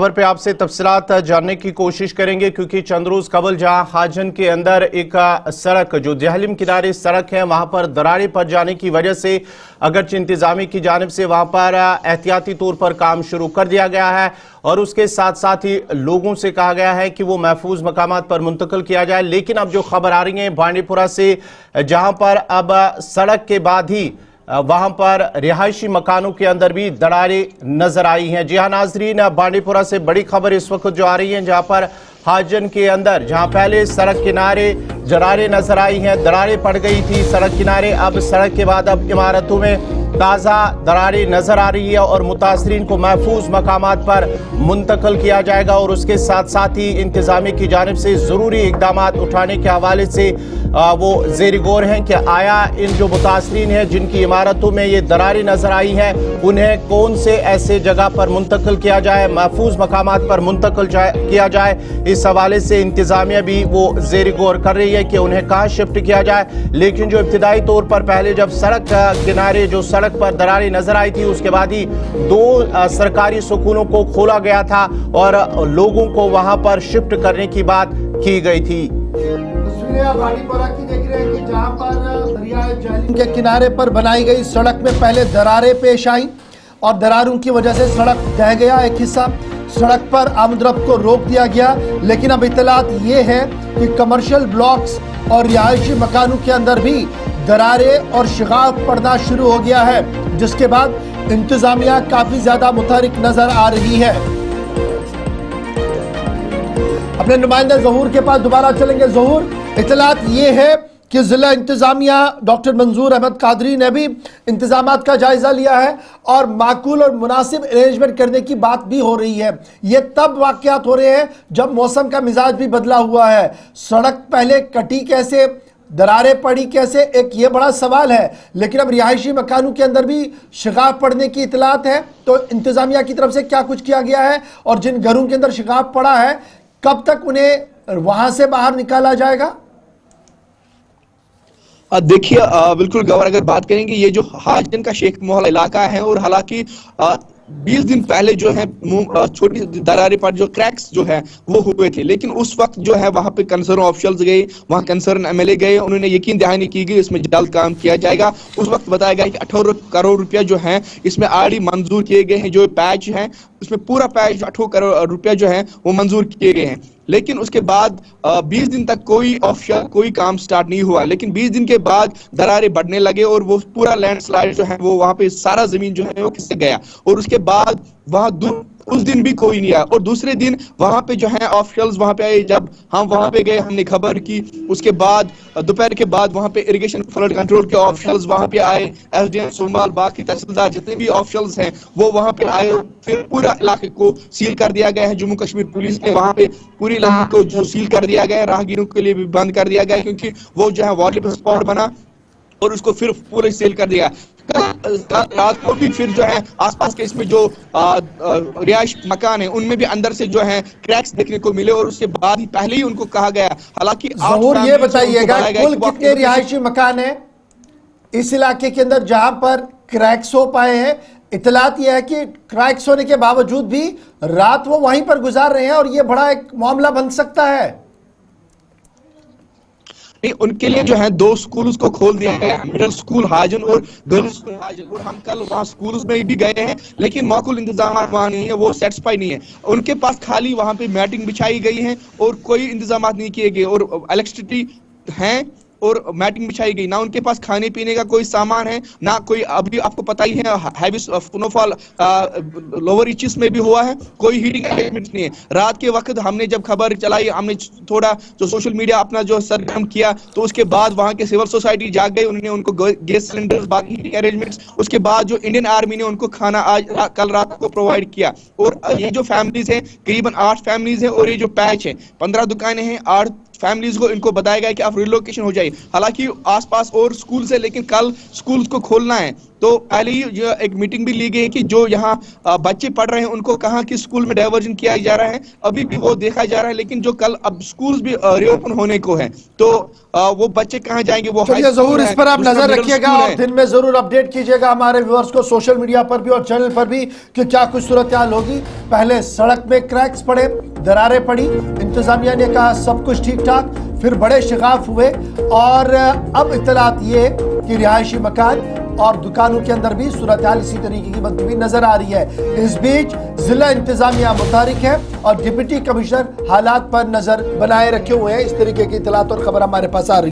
खबर पे आपसे तफसीलात जानने की कोशिश करेंगे क्योंकि चंद रोज कबल जहां हाजन के अंदर एक सड़क जो जहलिम किनारे सड़क है वहां पर दरारें पड़ जाने की वजह से अगरचे इंतजामी की जानिब से वहां पर एहतियाती तौर पर काम शुरू कर दिया गया है और उसके साथ साथ ही लोगों से कहा गया है कि वो महफूज मकामात पर मुंतकिल किया जाए। लेकिन अब जो खबर आ रही है बांडीपुरा से, जहां पर अब सड़क के बाद ही वहां पर रिहायशी मकानों के अंदर भी दरारें नजर आई हैं। जी हाँ नाजरीन, बांडीपुरा से बड़ी खबर इस वक्त जो आ रही है, जहां पर हाजन के अंदर जहां पहले सड़क किनारे दरारें नजर आई हैं, दरारें पड़ गई थी सड़क किनारे, अब सड़क के बाद अब इमारतों में ताज़ा दरारें नजर आ रही है और मुतासरीन को महफूज मकामात पर मुंतकिल किया जाएगा और उसके साथ साथ ही इंतजामी की जानिब से ज़रूरी इकदाम उठाने के हवाले से वो ज़ेर गौर हैं कि आया इन जो मुतासरीन हैं जिनकी इमारतों में ये दरारें नजर आई हैं उन्हें कौन से ऐसे जगह पर मुंतकिल किया जाए, महफूज मकामात पर मुंतकिल किया जाए। इस हवाले से इंतजामिया भी वो ज़ेर गौर कर रही है कि उन्हें कहाँ शिफ्ट किया जाए। लेकिन जो इब्तिदाई तौर पर पहले जब सड़क किनारे जो सड़क पर दरारें नजर आई थी उसके बाद ही 2 सरकारी सुकूनों को खोला गया था और लोगों को वहां पर शिफ्ट करने की बात की गई थी। बांडीपुरा की देख रहे हैं कि जहां पर दरियाए जहलिम के किनारे पर बनाई गई सड़क में पहले दरारें पेश आई और दरारों की वजह से सड़क ढह गया, एक हिस्सा सड़क पर आमदरफ्त को रोक दिया गया। लेकिन अब इत्तलात ये है कि कमर्शियल ब्लॉक्स और रिहायशी मकानों के अंदर भी दरारें और शिगाफ पड़ना शुरू हो गया है, जिसके बाद इंतजामिया काफी ज्यादा मुतहरिक नजर आ रही है। अपने नुमाइंदा ज़हूर के पास दोबारा चलेंगे। ज़हूर, इत्तलात ये है कि ज़िला इंतजामिया डॉक्टर मंजूर अहमद कादरी ने भी इंतजामात का जायजा लिया है और माकूल और मुनासिब अरेंजमेंट करने की बात भी हो रही है। ये तब वाक़यात हो रहे हैं जब मौसम का मिजाज भी बदला हुआ है। सड़क पहले कटी कैसे, दरारें पड़ी कैसे, एक ये बड़ा सवाल है। लेकिन अब रिहायशी मकानों के अंदर भी शिगाफ पड़ने की इत्तलात है, तो इंतजामिया की तरफ से क्या कुछ किया गया है और जिन घरों के अंदर शिगाफ पड़ा है कब तक उन्हें वहां से बाहर निकाला जाएगा? देखिए बिल्कुल गवर, अगर बात करेंगे ये जो हाजन का शेख मोहल्ला इलाका है और हालांकि 20 दिन पहले जो है छोटी दरारें पर जो क्रैक्स जो है वो हुए थे, लेकिन उस वक्त जो है वहां पे कंसर्न ऑफिशियल्स गए, वहां कंसर्न एमएलए गए, उन्होंने यकीन दहानी की गई इसमें जल्द काम किया जाएगा। उस वक्त बताया गया कि 18 करोड़ रुपया जो है इसमें ऑलरेडी मंजूर किए गए हैं। जो पैच है उसमें पूरा पैच 18 करोड़ रुपया जो है वो मंजूर किए गए हैं। लेकिन उसके बाद 20 दिन तक कोई काम स्टार्ट नहीं हुआ। लेकिन 20 दिन के बाद दरारें बढ़ने लगे और वो पूरा लैंडस्लाइड जो है वो वहां पे सारा जमीन जो है वो खिसक गया और उसके बाद वहां उस दिन भी कोई नहीं आया और दूसरे दिन वहां पे जो है ऑफिशियल्स वहां पे आए। जब हम वहां पे गए हमने खबर की, उसके बाद दोपहर के बाद वहां पे इरिगेशन फ्लड कंट्रोल के ऑफिशियल्स वहां पे आए, एसडीएम सोमाल, बाकी तहसीलदार जितने भी ऑफिशियल्स हैं वो वहां पे आए। फिर पूरा इलाके को सील कर दिया गया है। जम्मू कश्मीर पुलिस ने वहां पे पूरी इलाके को जो सील कर दिया गया है, राहगीरों के लिए भी बंद कर दिया गया है क्योंकि वो जो है वाटर स्पॉट बना और उसको फिर पूरे सील कर दिया। रात को भी फिर जो है आसपास के इसमें जो रिहायश मकान है उनमें भी अंदर से जो है क्रैक्स देखने को मिले और उसके बाद ही पहले ही उनको कहा गया। हालांकि ज़हूर ये बताइएगा कुल कितने रिहायशी मकान है इस इलाके के अंदर जहां पर क्रैक्स हो पाए हैं? इत्तलात यह है कि क्रैक्स होने के बावजूद भी रात वो वहीं पर गुजार रहे हैं और ये बड़ा एक मामला बन सकता है। नहीं, उनके लिए जो है 2 स्कूल उसको खोल दिया गया है, मिडिल स्कूल हाजन और गर्ल्स स्कूल हाजन। और हम कल वहाँ स्कूल्स में भी गए हैं लेकिन माकूल इंतजाम वहाँ नहीं है, वो सेटिस्फाई नहीं है। उनके पास खाली वहाँ पे मैटिंग बिछाई गई है और कोई इंतजाम नहीं किए गए और इलेक्ट्रिसिटी है और मैटिंग बिछाई गई ना। उनके पास खाने पीने का कोई सामान है ना कोई, अभी आपको पता ही है हैवी स्नोफॉल लोअर रीचेस में भी हुआ है, कोई हीटिंग अरेंजमेंट नहीं है। रात के वक्त हमने जब खबर चलाई, हमने थोड़ा जो सोशल मीडिया अपना जो सरगर्म किया तो उसके बाद वहां के सिविल सोसाइटी जाग गई, उन्होंने उनको गैस सिलेंडर्स, बाकी हीटिंग अरेंजमेंट्स, उसके बाद जो इंडियन आर्मी ने उनको खाना कल रात को प्रोवाइड किया। और ये जो फैमिलीज है करीबन 8 फैमिलीज है और ये जो पैच है 15 दुकानें हैं, 8 फैमिलीज को इनको बताया गया कि आप रिलोकेशन हो जाइए। हालांकि आसपास और स्कूल है, लेकिन कल स्कूल को खोलना है, तो पहले ही जो एक मीटिंग भी ली गई कि जो यहाँ बच्चे पढ़ रहे हैं उनको कहाँ की स्कूल में डाइवर्जन किया जा रहा है, अभी भी वो देखा जा रहा है। लेकिन जो कल अब स्कूल भी रीओपन होने को है, तो वो बच्चे कहाँ जाएंगे, वो चलिए जहूर, इस पर आप नजर रखिएगा और दिन में जरूर अपडेट कीजिएगा हमारे व्यूअर्स को सोशल मीडिया पर भी और चैनल पर भी कि क्या कुछ सूरत हाल होगी। पहले सड़क में क्रैक्स पड़े, दरारें पड़ी, इंतजामिया ने कहा सब कुछ ठीक ठाक, फिर बड़े शिगाफ हुए और अब इत्तलात ये कि रिहायशी मकान और दुकानों के अंदर भी सूरत हाल इसी तरीके की बनती हुई नजर आ रही है। इस बीच जिला इंतजामिया मुतहरिक है और डिप्टी कमिश्नर हालात पर नजर बनाए रखे हुए हैं। इस तरीके की इत्तलात और खबर हमारे पास आ रही है।